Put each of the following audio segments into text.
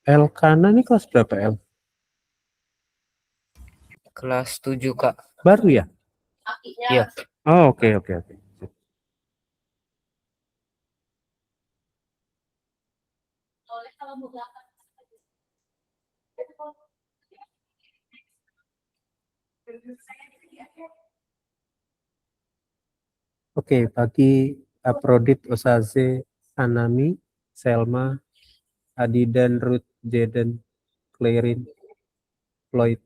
L kanan ini kelas berapa L? Kelas 7, Kak. Baru ya? Iya. Oh, oke. Oke, bagi Aprodit, Osaze, Anami, Selma, Adidan, Ruth, Jaden, Clarin, Floyd,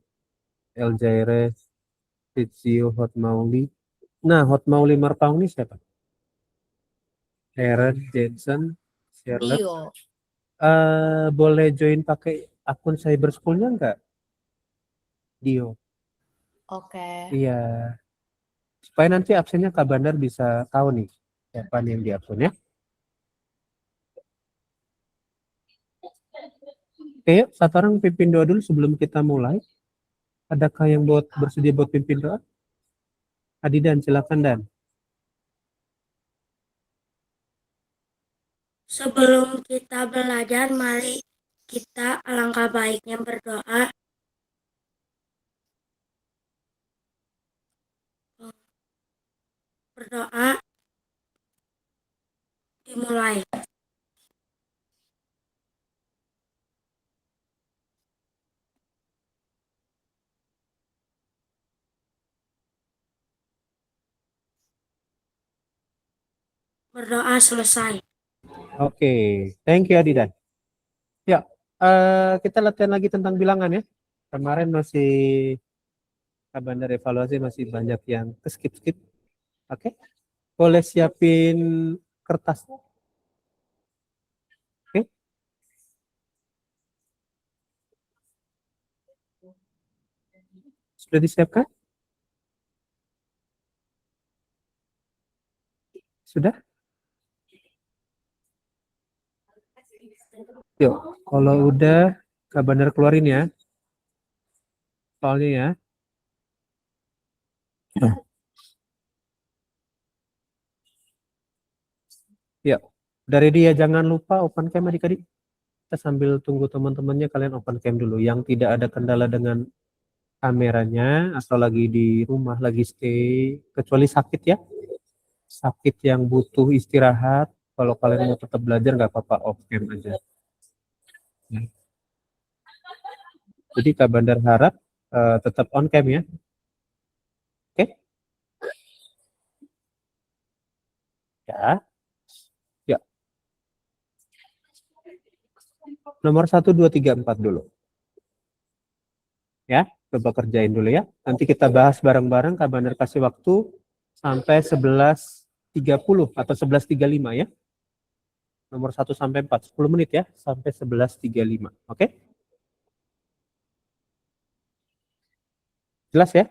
Eljaire, Fizio, Hotmauli. Nah, Hotmauli Marpaung ini siapa? Aaron, Jensen, Charlotte. Dio. Boleh join pakai akun Cyber School-nya nggak? Dio. Oke. Iya. Supaya nanti absennya Kak Bandar bisa tahu nih siapa nih yang di absen ya. Oke, yuk, satu orang pimpin doa dulu sebelum kita mulai. Adakah yang bersedia buat pimpin doa? Adi Dan, silakan Dan. Sebelum kita belajar, mari kita alangkah baiknya berdoa. Berdoa dimulai. Berdoa selesai. Oke, thank you Adi Dan. Ya, kita latihan lagi tentang bilangan ya. Kemarin masih Kak Bandar evaluasi masih banyak yang skip. Oke, boleh siapin kertas. Oke. Sudah disiapkan? Sudah? Yuk, kalau udah Kak Bandar keluarin ya. Soalnya ya. Ya, dari dia jangan lupa open cam adik-adik. Kita sambil tunggu teman-temannya kalian open cam dulu. Yang tidak ada kendala dengan kameranya atau lagi di rumah lagi stay, kecuali sakit ya. Sakit yang butuh istirahat. Kalau kalian mau tetap belajar nggak apa-apa off cam aja. Jadi Kak Bandar harap tetap on cam ya. Oke? Ya. Ya. Nomor 1, 2, 3, 4 dulu. Ya, coba kerjain dulu ya. Nanti kita bahas bareng-bareng. Kak Bandar kasih waktu sampai 11.30 atau 11.35 ya. Nomor 1 sampai 4, 10 menit ya, sampai 11.35. Oke? Jelas ya?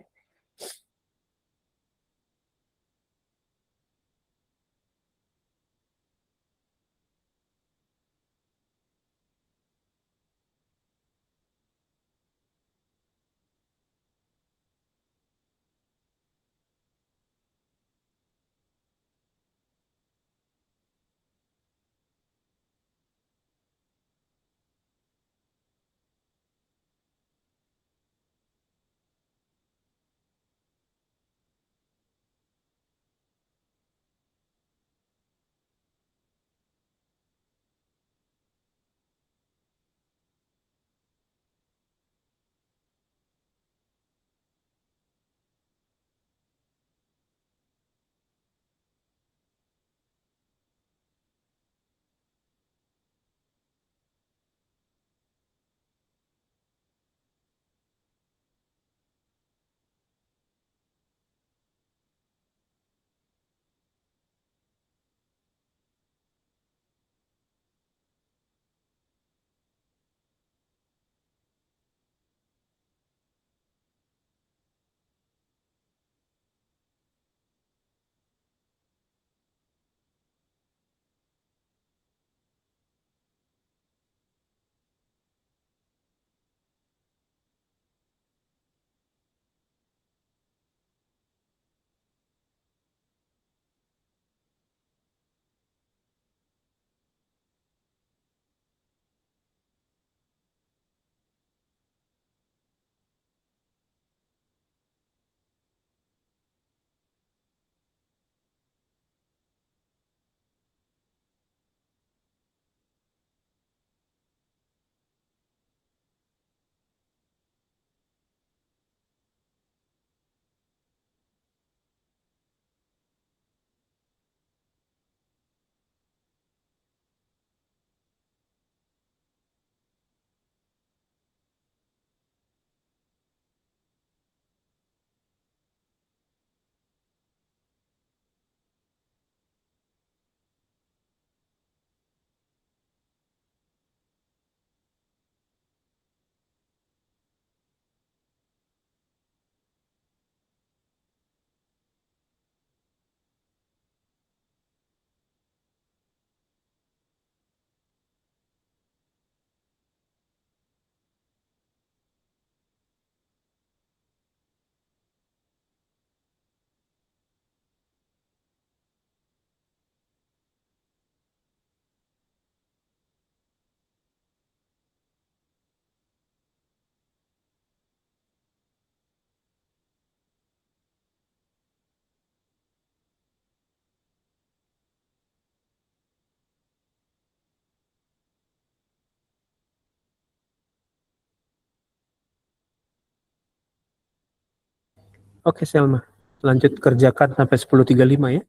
Oke, Selma. Lanjut kerjakan sampai 10.35 ya.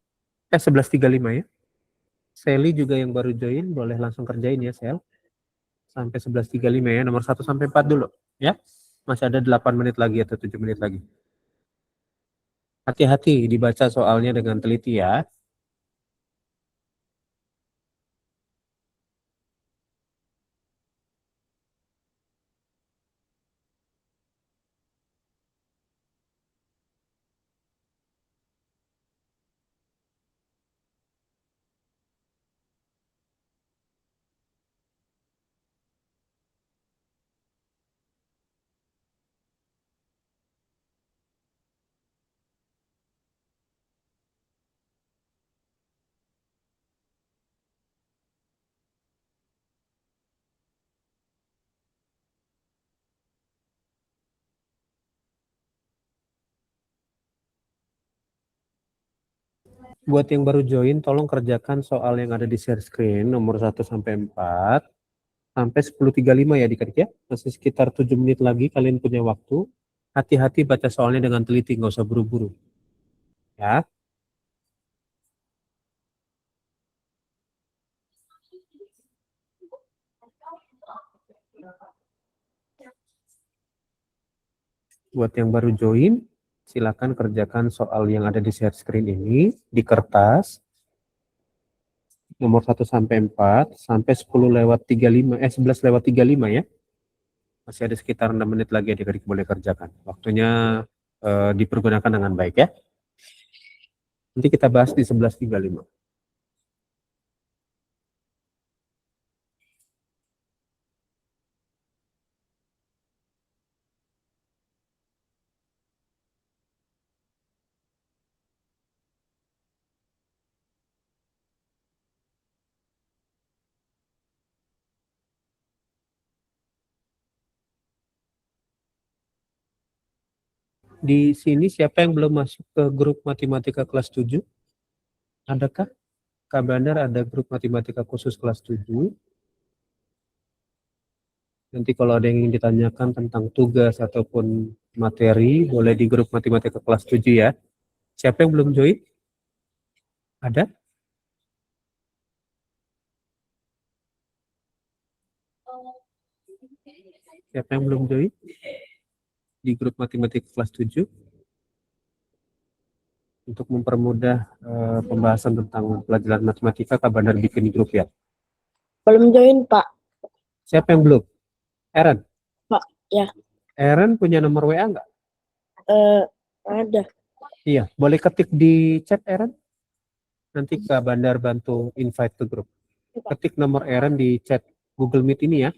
11.35 ya. Sally juga yang baru join, boleh langsung kerjain ya, Sel. Sampai 11.35 ya, nomor 1 sampai 4 dulu. Ya, masih ada 8 menit lagi atau 7 menit lagi. Hati-hati dibaca soalnya dengan teliti ya. Buat yang baru join, tolong kerjakan soal yang ada di share screen, nomor 1 sampai 4. Sampai 10.35 ya adik-adik ya. Masih sekitar 7 menit lagi kalian punya waktu. Hati-hati baca soalnya dengan teliti, nggak usah buru-buru. Ya. Buat yang baru join, silakan kerjakan soal yang ada di share screen ini di kertas. Nomor 1 sampai 4, sampai 10 lewat 35, 11 lewat 35 ya. Masih ada sekitar 6 menit lagi adik-adik boleh kerjakan. Waktunya dipergunakan dengan baik ya. Nanti kita bahas di 11.35. Di sini siapa yang belum masuk ke grup matematika kelas 7? Adakah? Kak Bandar ada grup matematika khusus kelas 7. Nanti kalau ada yang ingin ditanyakan tentang tugas ataupun materi, boleh di grup matematika kelas 7 ya. Siapa yang belum join? Ada? Siapa yang belum join? Di grup matematika kelas 7. Untuk mempermudah pembahasan tentang pelajaran matematika, Kak Bandar bikin grup ya. Belum join, Pak. Siapa yang belum? Aaron? Pak, ya. Aaron punya nomor WA nggak? Ada. Iya, boleh ketik di chat Aaron. Nanti Kak Bandar bantu invite ke grup. Ketik nomor Aaron di chat Google Meet ini ya.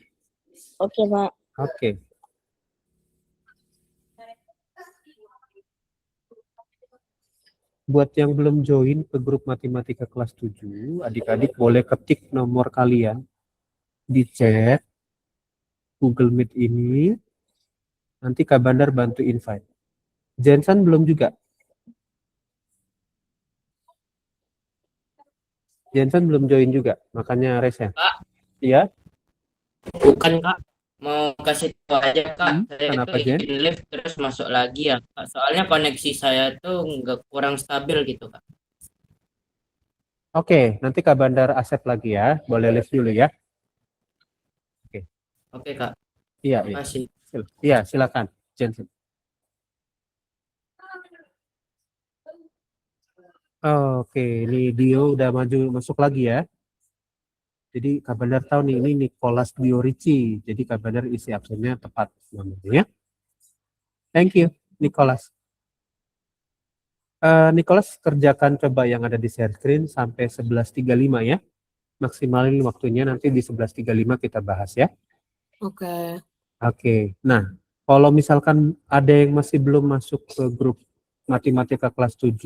Oke, Pak. Oke. Buat yang belum join ke grup matematika kelas 7, adik-adik boleh ketik nomor kalian di chat Google Meet ini. Nanti Kak Bandar bantu invite. Jensen belum juga. Jensen belum join juga, makanya resen. Kak. Iya. Bukan Kak, mau kasih tahu aja Kak, saya Kenapa, tuh Jen? izin live terus masuk lagi ya Kak. Soalnya koneksi saya tuh nggak kurang stabil gitu Kak. Oke, nanti Kak Bandar accept lagi ya. Boleh live dulu ya. Oke Kak, Iya, iya. makasih. Iya, silakan, Jensen. Oke, ini Dio udah maju masuk lagi ya. Jadi Kak Bandar tahu nih, ini Nicholas Dio Ricci. Jadi Kak Bandar isi absennya tepat namanya ya. Thank you, Nicholas. Nicholas kerjakan coba yang ada di share screen sampai 11.35 ya. Maksimalin waktunya, nanti di 11.35 kita bahas ya. Oke. Oke, nah kalau misalkan ada yang masih belum masuk ke grup matematika kelas 7,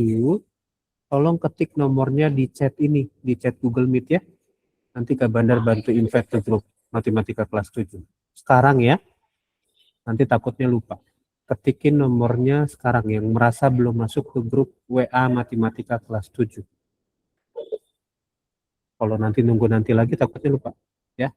tolong ketik nomornya di chat ini, di chat Google Meet ya. Nanti Kak Bandar bantu invite ke grup matematika kelas 7. Sekarang ya, nanti takutnya lupa. Ketikin nomornya sekarang yang merasa belum masuk ke grup WA matematika kelas 7. Kalau nanti nunggu nanti lagi takutnya lupa ya.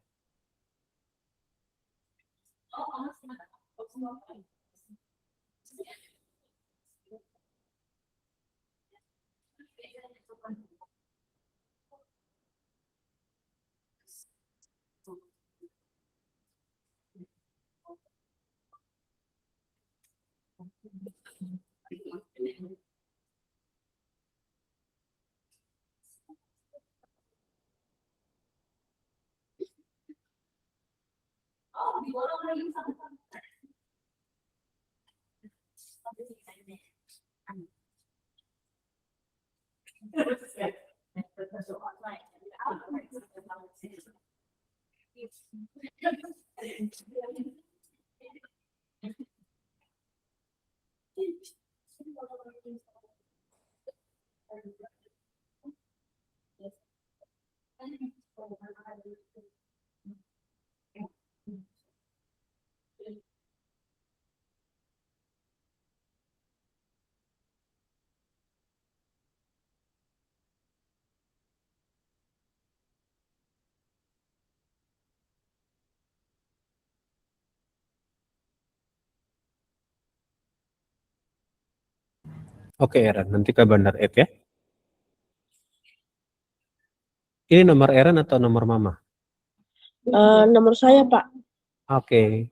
Oke, Eren, nanti ke Bandar Ed ya. Ini nomor Eren atau nomor Mama? Nomor saya, Pak. Oke.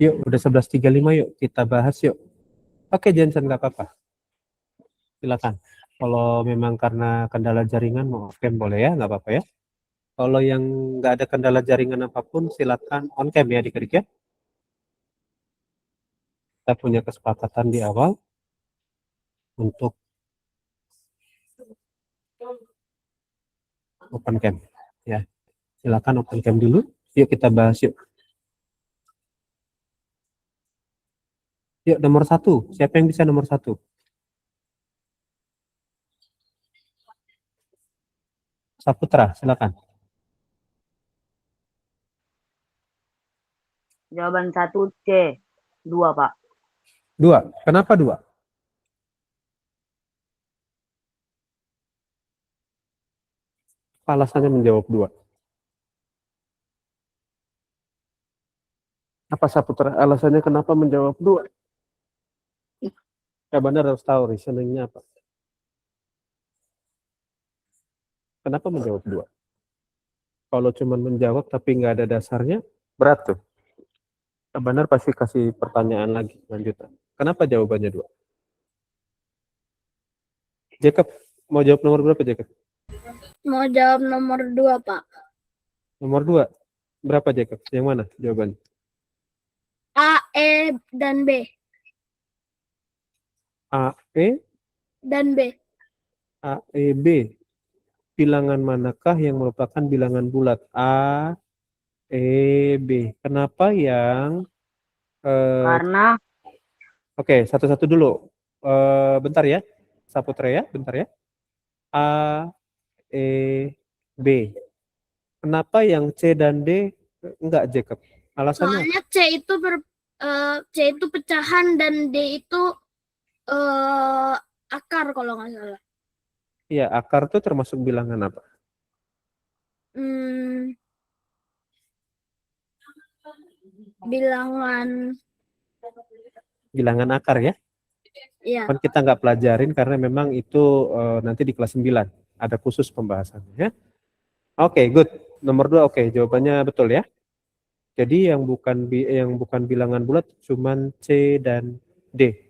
Yuk, udah 11.35 yuk, kita bahas yuk. Oke, Jensen, nggak apa-apa. Silakan. Kalau memang karena kendala jaringan mau off cam boleh ya, nggak apa-apa ya. Kalau yang nggak ada kendala jaringan apapun, silakan on cam ya adik-adik ya. Kita punya kesepakatan di awal untuk open cam ya. Silakan open cam dulu. Yuk kita bahas yuk. Yuk nomor 1. Siapa yang bisa nomor 1? Saputra, silakan. Jawaban 1 C. 2, Pak. 2. Kenapa 2? Alasannya menjawab 2. Apa Saputra? Alasannya kenapa menjawab 2? Ya benar, harus tahu reasoningnya apa. Kenapa menjawab 2? Kalau cuma menjawab tapi nggak ada dasarnya, berat tuh. Benar pasti kasih pertanyaan lagi lanjutan. Kenapa jawabannya 2? Jacob, mau jawab nomor berapa Jacob? Mau jawab nomor 2, Pak. Nomor 2. Berapa Jacob? Yang mana jawabannya? A, E, dan B. A, E, Dan B. A, E, B. Bilangan manakah yang merupakan bilangan bulat? A, E, B. Kenapa yang Karena Oke, satu-satu dulu. Bentar ya, Saputra ya, bentar ya. A, E, B. Kenapa yang C dan D enggak Jacob? Alasannya? Soalnya C itu pecahan dan D itu akar kalau nggak salah. Iya, akar tuh termasuk bilangan apa? Bilangan. Bilangan akar ya. Iya. Kan kita nggak pelajarin karena memang itu nanti di kelas 9 ada khusus pembahasannya ya. Oke, good. Nomor 2 oke, jawabannya betul ya. Jadi yang bukan bilangan bulat cuman C dan D.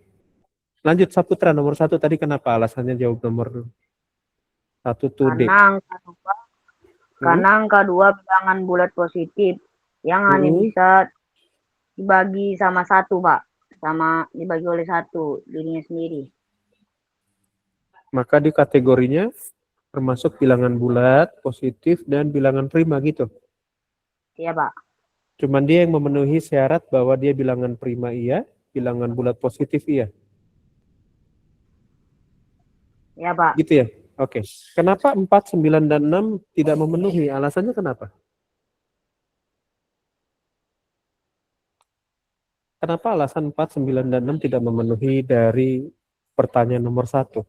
Lanjut Saputra nomor 1 tadi kenapa alasannya jawab nomor 1 tuh D? Karena angka 2 bilangan bulat positif yang hanya bisa dibagi sama 1, Pak. Sama dibagi oleh 1 dirinya sendiri. Maka di kategorinya termasuk bilangan bulat, positif, dan bilangan prima gitu. Iya, Pak. Cuman dia yang memenuhi syarat bahwa dia bilangan prima iya, bilangan bulat positif iya. Ya, Pak. Gitu ya? Oke. Kenapa 4, 9, dan 6 tidak memenuhi? Alasannya kenapa? Kenapa alasan 4, 9, dan 6 tidak memenuhi dari pertanyaan nomor 1?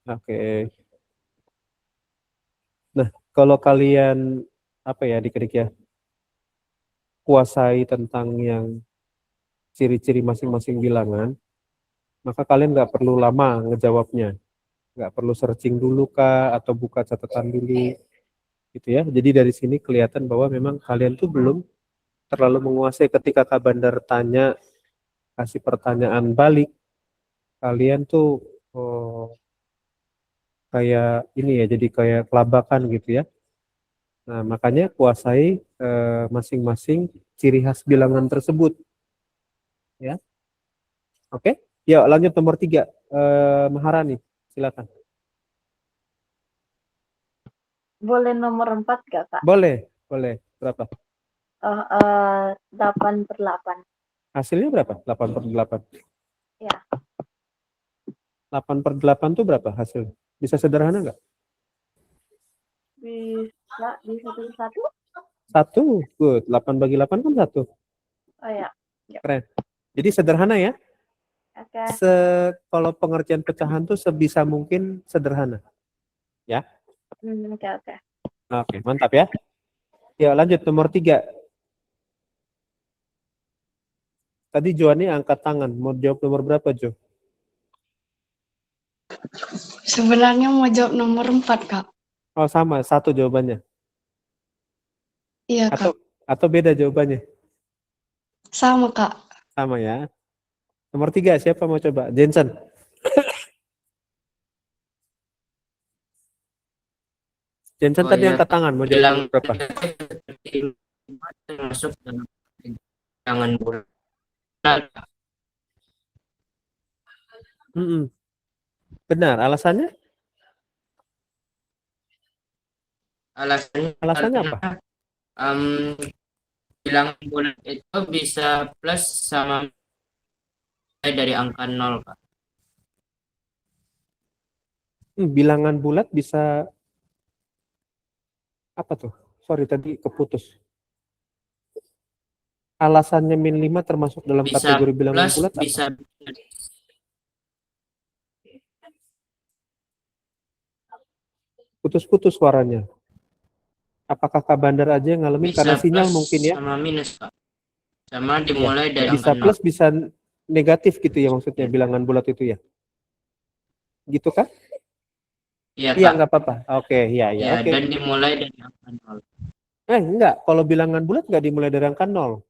Oke. Nah, kalau kalian apa ya adik-adik ya, kuasai tentang yang ciri-ciri masing-masing bilangan, maka kalian nggak perlu lama ngejawabnya. Nggak perlu searching dulu kah, atau buka catatan dulu, gitu ya. Jadi dari sini kelihatan bahwa memang kalian tuh belum terlalu menguasai. Ketika Kak Bandar tanya, kasih pertanyaan balik, kalian tuh kayak ini ya, jadi kayak kelabakan gitu ya. Nah, makanya kuasai masing-masing ciri khas bilangan tersebut. Ya, oke. Ya, lanjut nomor 3. Maharani, silakan. Boleh nomor 4 gak, Kak? Boleh. Berapa? 8/8. Hasilnya berapa? 8/8. Ya. 8/8 tuh berapa hasil? Bisa sederhana nggak? Bisa di satu. 1, good. 8 bagi 8 kan 1. Oh ya. Keren. Jadi sederhana ya. Oke. Kalau pengertian pecahan tuh sebisa mungkin sederhana. Ya. Oke. Oke, mantap ya. Ya, lanjut nomor 3. Tadi Joani angkat tangan. Mau jawab nomor berapa, Jo? Sebenarnya mau jawab nomor 4, Kak. Oh, sama. 1 jawabannya. Iya, Kak. Atau beda jawabannya? Sama, Kak. Sama ya. Nomor 3, siapa mau coba? Jensen. Jensen Oh, tadi iya. angkat tangan. Mau jawab berapa? Masuk dalam bilangan bulat. Benar. Alasannya? Alasannya apa? Bilangan bulat itu bisa plus sama dari angka 0, Kak. Bilangan bulat bisa apa tuh? Sorry, tadi keputus. Alasannya -5 termasuk dalam Bisa kategori bilangan plus, bulat apa? bisa Putus-putus suaranya. Apakah Kak Bandar aja yang ngalamin bisa karena sinyal plus mungkin ya? sama minus, Kak. Sama dimulai dari Bisa angka 0. plus, bisa negatif gitu ya maksudnya bilangan bulat itu ya? Gitu kan? Iya, Iya, Kak. nggak apa-apa. Oke, iya. Ya, Oke. dan dimulai dari angka 0. Enggak. Kalau bilangan bulat nggak dimulai dari angka 0.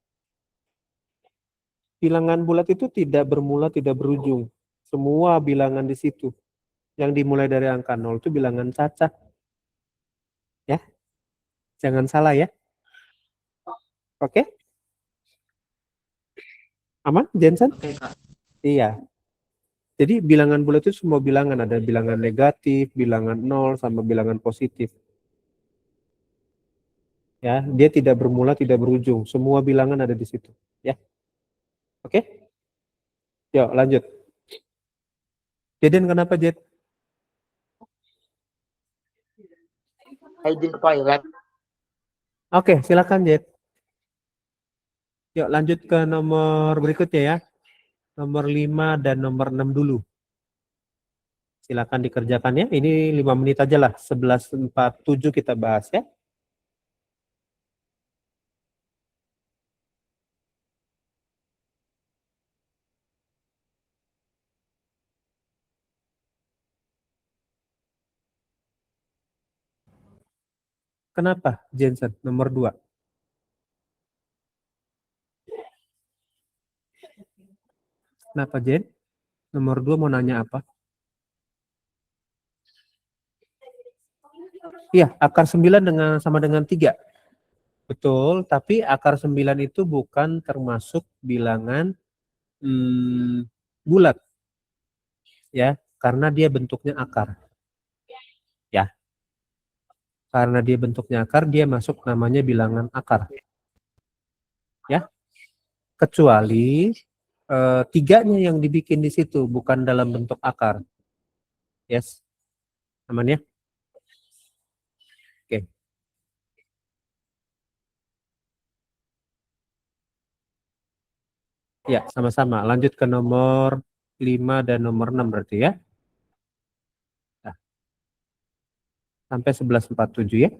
Bilangan bulat itu tidak bermula, tidak berujung. Semua bilangan di situ. Yang dimulai dari angka 0 itu bilangan cacat. Ya. Jangan salah ya. Oke? Aman, Jensen? Oke, Kak. Iya. Jadi bilangan bulat itu semua bilangan. Ada bilangan negatif, bilangan 0, sama bilangan positif. Ya, dia tidak bermula, tidak berujung. Semua bilangan ada di situ. Ya. Oke? Yuk, lanjut. Jeden, kenapa, Jed? Izin ke toilet. Oke, silakan, Jed. Yuk, lanjut ke nomor berikutnya ya. Nomor 5 dan nomor 6 dulu. Silakan dikerjakan ya. Ini 5 menit aja lah. 11.47 kita bahas ya. Kenapa, Jensen? Nomor 2. Kenapa, Jen? Nomor 2 mau nanya apa? Iya, akar 9 sama dengan 3. Betul, tapi akar 9 itu bukan termasuk bilangan bulat. Ya, karena dia bentuknya akar. Ya. Karena dia bentuknya akar, dia masuk namanya bilangan akar. Ya, kecuali tiganya yang dibikin di situ bukan dalam bentuk akar. Yes, aman ya? Oke. Ya, sama-sama. Lanjut ke nomor 5 dan nomor 6 berarti ya. Nah, sampai 1147 ya.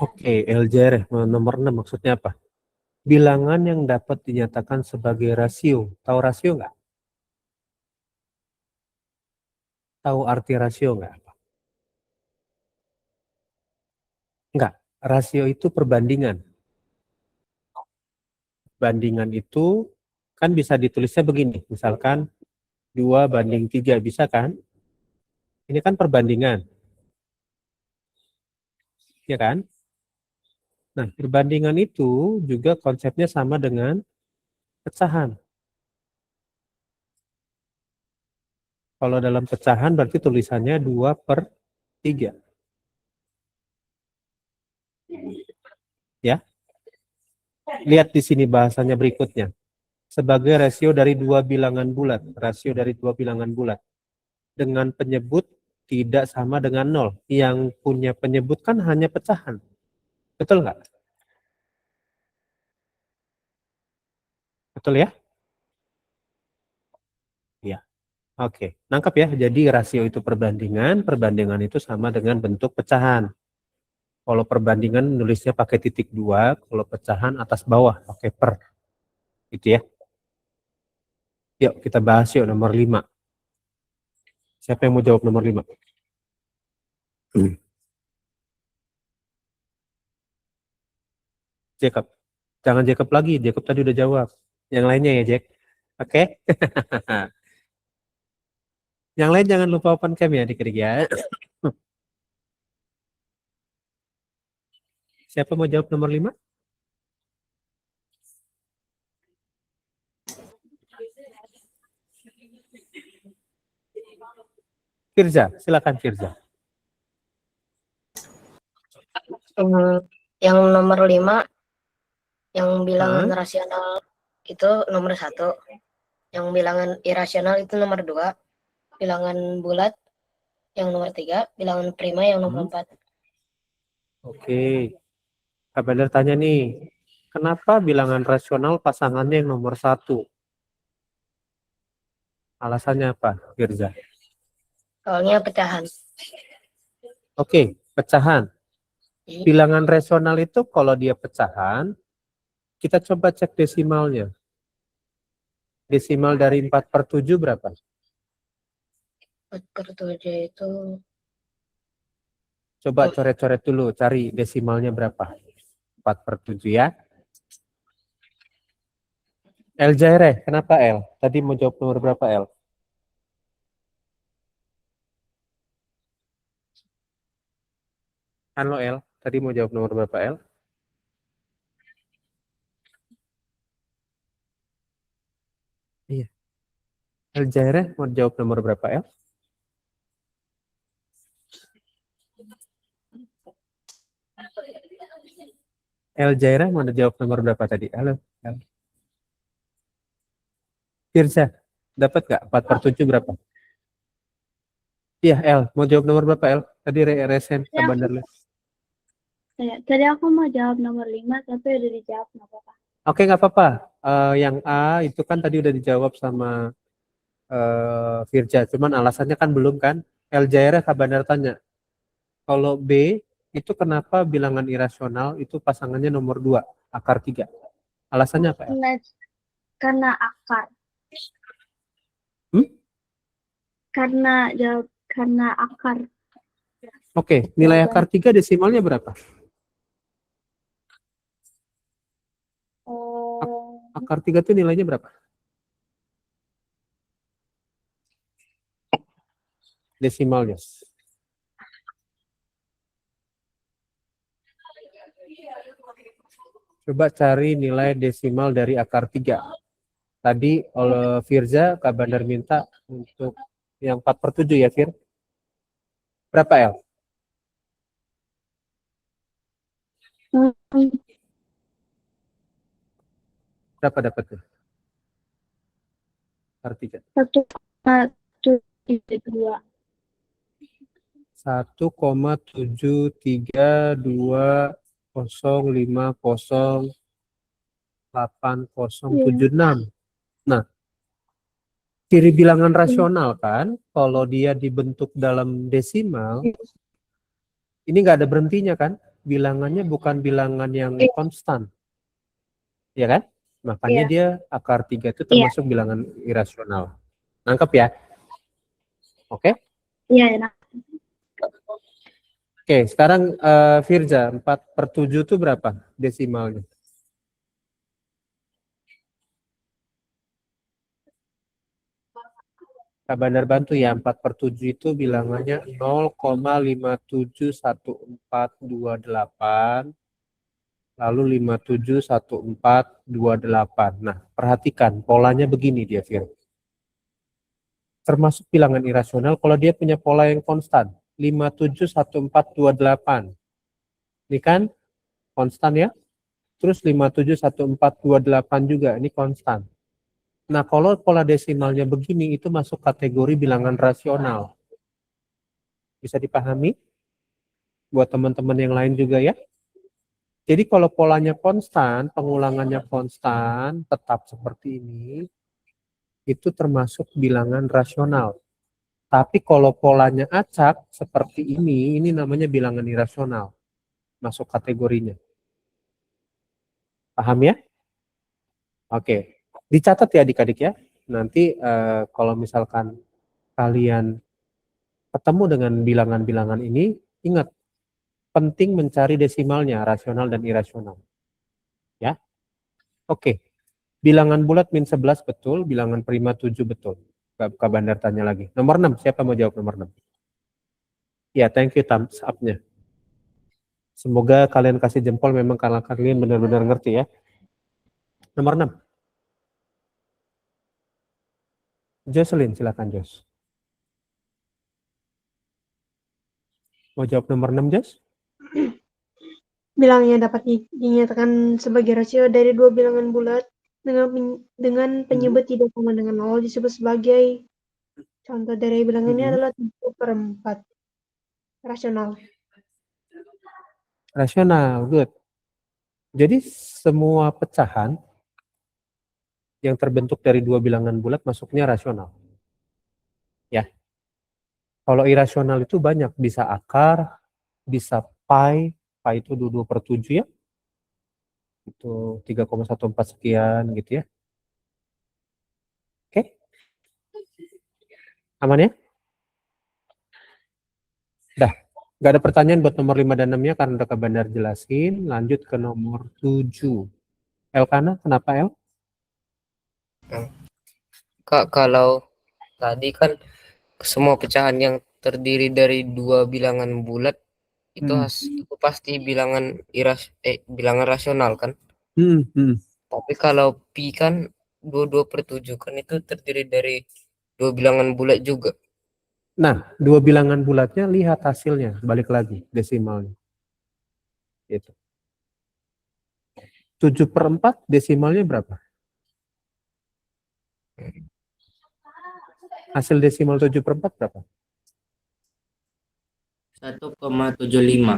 Oke, LJR nomor 6 maksudnya apa? Bilangan yang dapat dinyatakan sebagai rasio. Tahu rasio nggak? Tahu arti rasio nggak? Nggak. Rasio itu perbandingan. Bandingan itu kan bisa ditulisnya begini. Misalkan 2:3, bisa kan? Ini kan perbandingan. Ya kan? Nah, perbandingan itu juga konsepnya sama dengan pecahan. Kalau dalam pecahan berarti tulisannya 2/3. Ya. Lihat di sini bahasanya berikutnya. Sebagai rasio dari dua bilangan bulat. Rasio dari dua bilangan bulat. Dengan penyebut tidak sama dengan 0. Yang punya penyebut kan hanya pecahan. Betul nggak? Betul ya? Iya. Oke. Nangkap ya. Jadi rasio itu perbandingan. Perbandingan itu sama dengan bentuk pecahan. Kalau perbandingan nulisnya pakai titik 2. Kalau pecahan atas bawah pakai per. Gitu ya. Yuk kita bahas yuk nomor 5. Siapa yang mau jawab nomor 5? Jacob. Jangan Jacob lagi. Jacob tadi udah jawab. Yang lainnya ya, Jack. Oke. Yang lain jangan lupa open cam ya, adik-adik ya. Siapa mau jawab nomor 5? Firza, silakan Firza. Yang nomor 5, yang bilangan rasional itu nomor 1, yang bilangan irasional itu nomor 2, bilangan bulat yang nomor 3, bilangan prima yang nomor 4. Oke. Kak Bandar tanya nih, kenapa bilangan rasional pasangannya yang nomor 1? Alasannya apa, Firza? Soalnya pecahan. Oke, pecahan. Bilangan rasional itu kalau dia pecahan, kita coba cek desimalnya. Desimal dari 4/7 berapa? 4/7 itu Coba coret-coret dulu, cari desimalnya berapa. 4/7 ya. El Jaire, kenapa El? Tadi mau jawab nomor berapa El? Halo El, tadi mau jawab nomor berapa El? Iya. El Jaire mau jawab nomor berapa El? El Jaira mau jawab nomor berapa tadi? Halo. El. Firza, dapat nggak 4/7 berapa? Iya, El. Mau jawab nomor berapa, El? Tadi resen ke Bandar Lu. Tadi aku mau jawab nomor 5, tapi udah dijawab, nggak apa-apa. Oke, nggak apa-apa. Yang A itu kan tadi udah dijawab sama Firza. Cuman alasannya kan belum kan? El Jaira ke Bandar tanya. Kalau B itu kenapa bilangan irasional itu pasangannya nomor 2, akar 3? Alasannya apa, El? Karena akar. Karena akar. Oke, nilai akar 3 desimalnya berapa? Akar 3 itu nilainya berapa? Desimalnya. Coba cari nilai desimal dari akar 3. Tadi oleh Firza, Kak Bandar minta untuk yang 4/7 ya, Fir? Berapa, El? Berapa dapatnya? Akar 3. 1,732. 1,73205080076. Nah, ciri bilangan rasional kan, kalau dia dibentuk dalam desimal, ini nggak ada berhentinya kan? Bilangannya bukan bilangan yang konstan. Ya kan? Makanya dia akar 3 itu termasuk bilangan irasional. Nangkep ya? Oke? Iya, nah. Oke, sekarang Firza, 4/7 itu berapa desimalnya? Kak Bandar bantu ya, 4/7 itu bilangannya 0,571428, lalu 571428. Nah, perhatikan polanya begini dia, Fir. Termasuk bilangan irasional kalau dia punya pola yang konstan, 571428. Ini kan konstan ya? Terus 571428 juga, ini konstan. Nah, kalau pola desimalnya begini, itu masuk kategori bilangan rasional. Bisa dipahami? Buat teman-teman yang lain juga ya. Jadi kalau polanya konstan, pengulangannya konstan, tetap seperti ini, itu termasuk bilangan rasional. Tapi kalau polanya acak seperti ini namanya bilangan irasional. Masuk kategorinya. Paham ya? Oke. Dicatat ya adik-adik ya. Nanti kalau misalkan kalian ketemu dengan bilangan-bilangan ini, ingat, penting mencari desimalnya, rasional dan irasional. Ya. Oke. Bilangan bulat min 11 betul, bilangan prima 7 betul. Kak Bandar tanya lagi. Nomor 6, siapa mau jawab nomor 6? Ya, thank you thumbs up-nya. Semoga kalian kasih jempol memang karena kalian benar-benar ngerti ya. Nomor 6. Jocelyn, silakan Jos. Mau jawab nomor 6, Jos? Bilangnya dapat dinyatakan sebagai rasio dari dua bilangan bulat dengan penyebut tidak sama dengan 0 disebut sebagai contoh dari bilangan ini adalah 7/4. Rasional. Rasional, good. Jadi semua pecahan yang terbentuk dari dua bilangan bulat masuknya rasional. Ya. Kalau irasional itu banyak, bisa akar, bisa pi itu 2/7 ya. Itu 3,14 sekian gitu ya. Oke. Aman ya? Dah, nggak ada pertanyaan buat nomor 5 dan 6-nya karena udah Kak Bandar jelasin. Lanjut ke nomor 7. Elkana, kenapa El? Kak, kalau tadi kan semua pecahan yang terdiri dari dua bilangan bulat itu itu pasti bilangan rasional kan? Tapi kalau pi kan 22/7 kan itu terdiri dari dua bilangan bulat juga. Nah, dua bilangan bulatnya lihat hasilnya, balik lagi desimalnya. Itu. 7/4 desimalnya berapa? Hasil desimal 7/4 berapa? 1,75.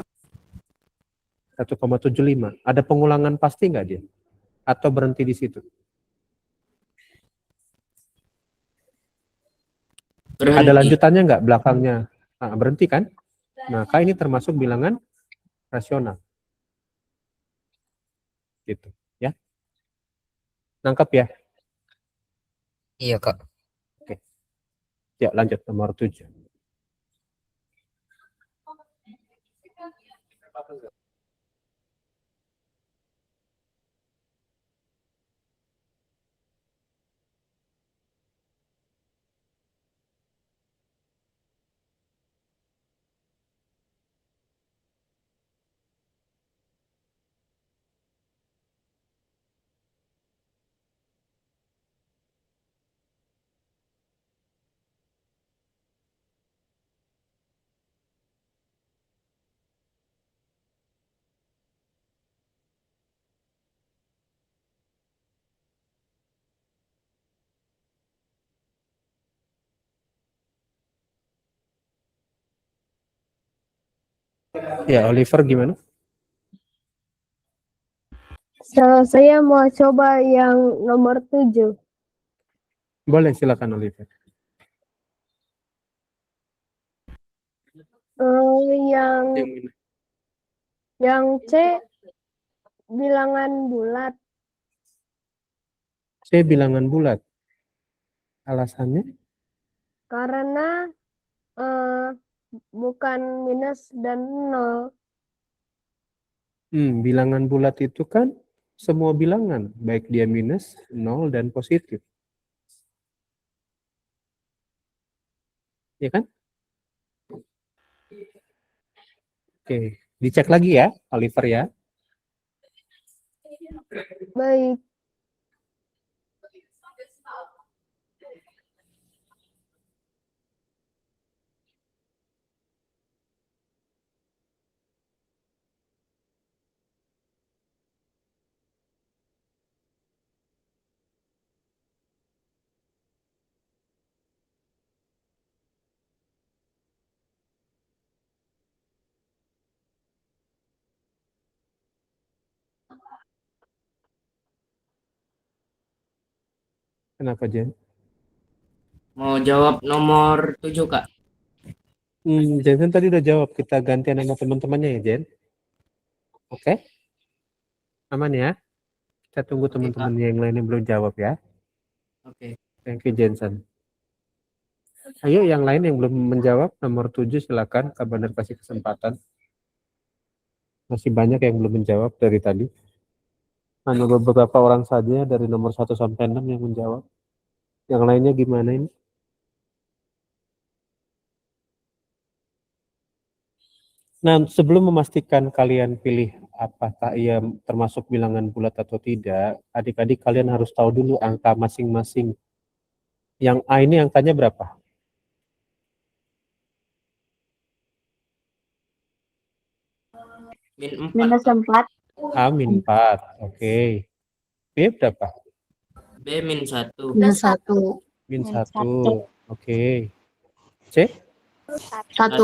1,75. Ada pengulangan pasti nggak dia? Atau berhenti di situ? Berhenti. Ada lanjutannya nggak belakangnya? Nah, berhenti kan? Maka ini termasuk bilangan rasional. Gitu, ya. Nangkep ya? Iya, Kak. Oke. Ya, lanjut nomor 7. Ya, Oliver gimana? Saya mau coba yang nomor 7. Boleh, silakan Oliver. Yang C bilangan bulat. C bilangan bulat. Alasannya? Karena bukan minus dan 0. Bilangan bulat itu kan semua bilangan, baik dia minus, 0, dan positif. Ya kan? Oke, dicek lagi ya, Oliver ya. Baik. Kenapa, Jen? Mau jawab nomor 7, Kak. Jensen tadi udah jawab. Kita gantian sama teman-temannya ya, Jen. Oke? Aman ya? Kita tunggu Oke, teman-temannya yang lainnya belum jawab ya. Oke. Thank you, Jensen. Ayo yang lain yang belum menjawab, nomor 7 silakan. Kak Bandar kasih kesempatan. Masih banyak yang belum menjawab dari tadi. Hanya beberapa orang saja dari nomor 1 sampai 6 yang menjawab. Yang lainnya gimana ini? Nah, sebelum memastikan kalian pilih apakah ia termasuk bilangan bulat atau tidak, adik-adik kalian harus tahu dulu angka masing-masing. Yang A ini angkanya berapa? Min 4, Minus Kak. 4. A min 4, oke. B berapa? B min 1. Minus 1. Min Min 1, 1. oke. C? 1,1.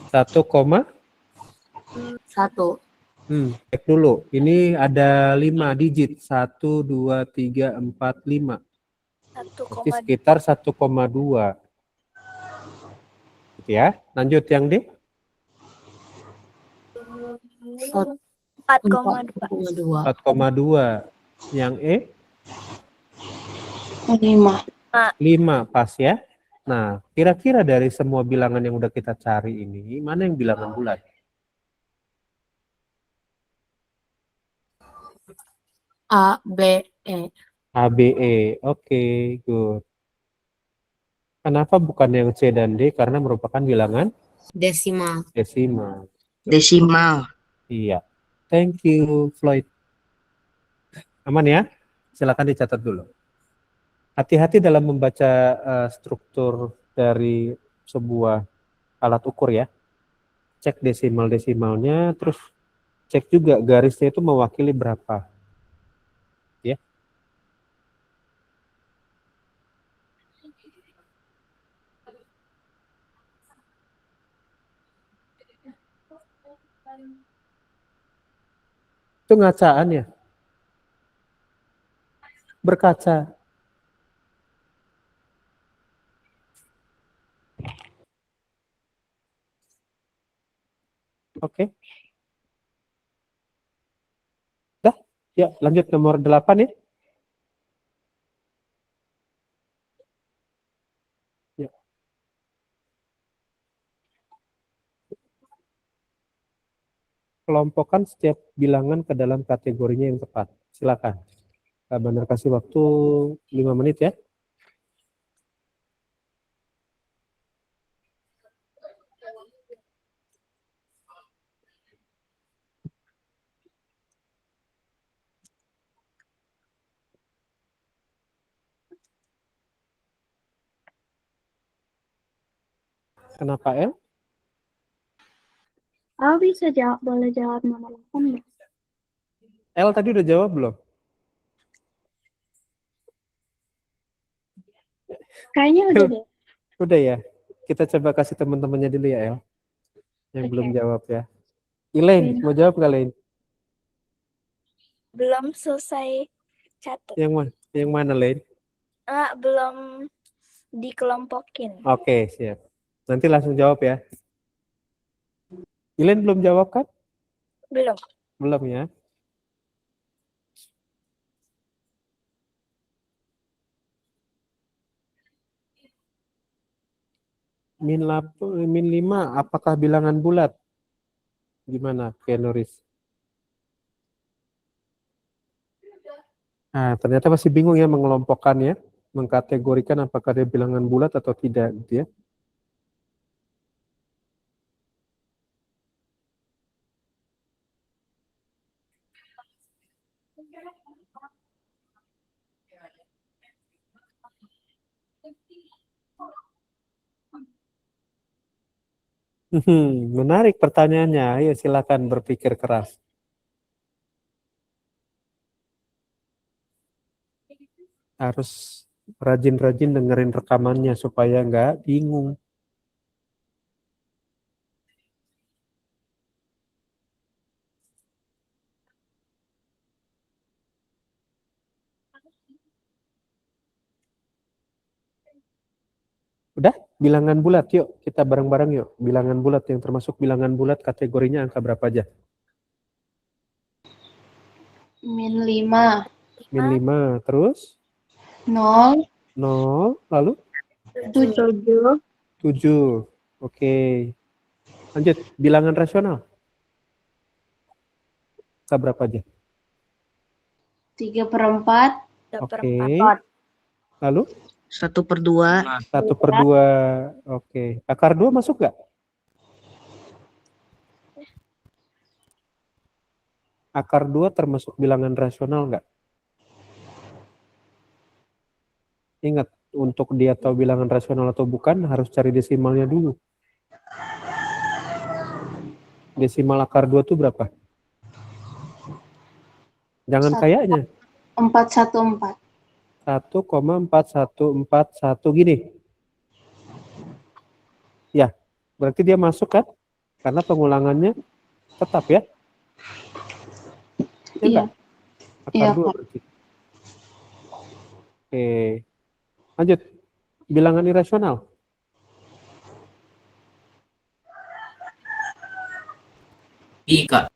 1, 1. cek dulu. Ini ada 5 digit. 1, 2, 3, 4, 5. Berarti sekitar 1,2. Gitu ya. Lanjut yang D. 4,2. 4,2. Yang E. 5. 5, pas ya. Nah, kira-kira dari semua bilangan yang udah kita cari ini, mana yang bilangan bulat? A, B, E. A, B, E. Oke, good. Kenapa bukan yang C dan D? Karena merupakan bilangan Desimal. desimal. Desimal. Iya. Thank you, Floyd. Aman ya? Silakan dicatat dulu. Hati-hati dalam membaca struktur dari sebuah alat ukur ya. Cek desimal-desimalnya, terus cek juga garisnya itu mewakili berapa. Ya. Itu ngacaan ya? Berkaca. Oke. Dah, ya lanjut nomor 8 ya. Ya. Kelompokkan setiap bilangan ke dalam kategorinya yang tepat. Silakan. Kak Bandar kasih waktu 5 menit ya. Kenapa L? Aku bisa jawab, boleh jawab nomor 8 nggak? L tadi udah jawab belum? Kayaknya udah deh. Udah ya. Kita coba kasih teman-temannya dulu ya, El. Yang Oke. belum jawab ya. Elaine, mau jawab nggak, Elaine? Belum selesai catat. Yang mana, Elaine? Belum dikelompokin. Oke, siap. Nanti langsung jawab ya. Elaine belum jawab kan? Belum. Belum ya. Min 5, apakah bilangan bulat? Gimana, Kenoris? Nah, ternyata masih bingung ya mengelompokkannya, mengkategorikan apakah dia bilangan bulat atau tidak gitu ya. Menarik pertanyaannya. Ayo silakan berpikir keras. Harus rajin-rajin dengerin rekamannya supaya nggak bingung. Udah? Bilangan bulat, yuk kita bareng-bareng yuk. Bilangan bulat yang termasuk bilangan bulat kategorinya angka berapa aja? Min 5. Min 5, terus 0. 0, lalu 7. 7. Oke. Lanjut, bilangan rasional. Angka berapa aja? 3/4. Oke. Lalu 1/2. 1/2. Oke. Akar 2 masuk nggak? Akar 2 termasuk bilangan rasional nggak? Ingat, untuk dia tahu bilangan rasional atau bukan, harus cari desimalnya dulu. Desimal akar 2 itu berapa? Jangan kayaknya. 414. 1,4141 gini. Ya, berarti dia masuk kan? Karena pengulangannya tetap ya? Ya Iya. enggak? Akar 2 berarti. Oke. Lanjut. Bilangan irasional. I, Kak.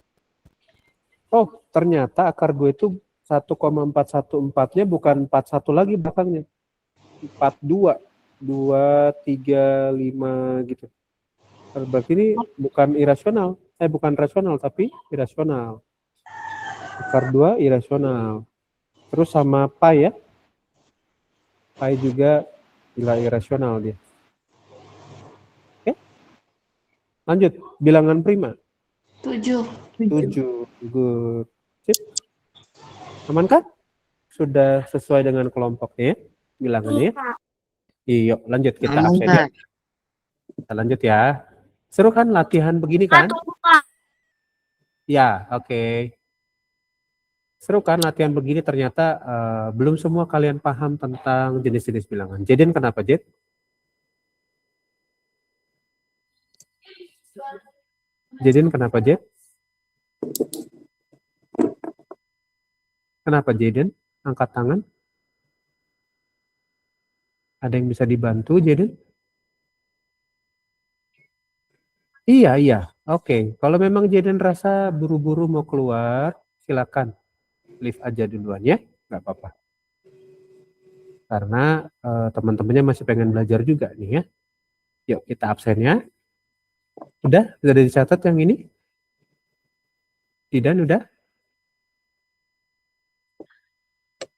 Oh, ternyata akar 2 itu 1,414-nya bukan 41 lagi belakangnya. 42, 2, 3, 5 gitu. Berarti ini bukan irasional. Bukan rasional tapi irasional. Akar 2 irasional. Terus sama pi ya. Pi juga irasional dia. Oke. Lanjut, bilangan prima. 7. 7. Good. Sip. Aman kan? Sudah sesuai dengan kelompoknya ya? Bilangannya. Iya, lanjut kita Aman, absen ya. Kak. Kita lanjut ya. Seru kan latihan begini kan? Ya, oke. Seru kan latihan begini, ternyata belum semua kalian paham tentang jenis-jenis bilangan. Jadian kenapa, Jed? Jadian kenapa, Jed? Kenapa, Jadian? Angkat tangan. Ada yang bisa dibantu, Jadian? Iya. Oke. Kalau memang Jadian rasa buru-buru mau keluar, silakan. Leave aja duluan ya, nggak apa-apa. Karena teman-temannya masih pengen belajar juga nih ya. Yuk kita absen ya. Udah dicatat yang ini? Tidak, udah?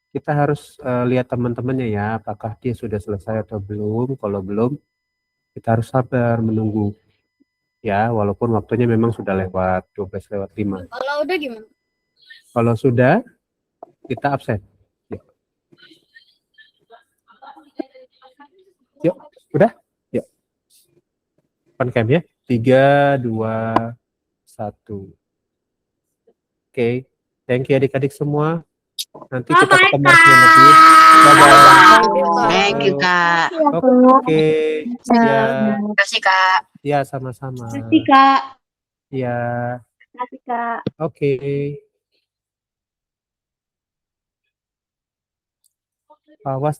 Kita harus lihat teman-temannya ya, apakah dia sudah selesai atau belum. Kalau belum, kita harus sabar menunggu. Ya, walaupun waktunya memang sudah lewat 12:05. Kalau udah gimana? Kalau sudah, kita absen. Yuk, udah? Yuk. Open cam ya. 3, 2, 1. Oke. Thank you adik-adik semua. Nanti kita ketemu lagi. Bye-bye. Thank you, Kak. Oke. Ya. Terima kasih, Kak. Ya, sama-sama. Kasih, Kak. Ya. Kasih, Kak. Oke. Awas.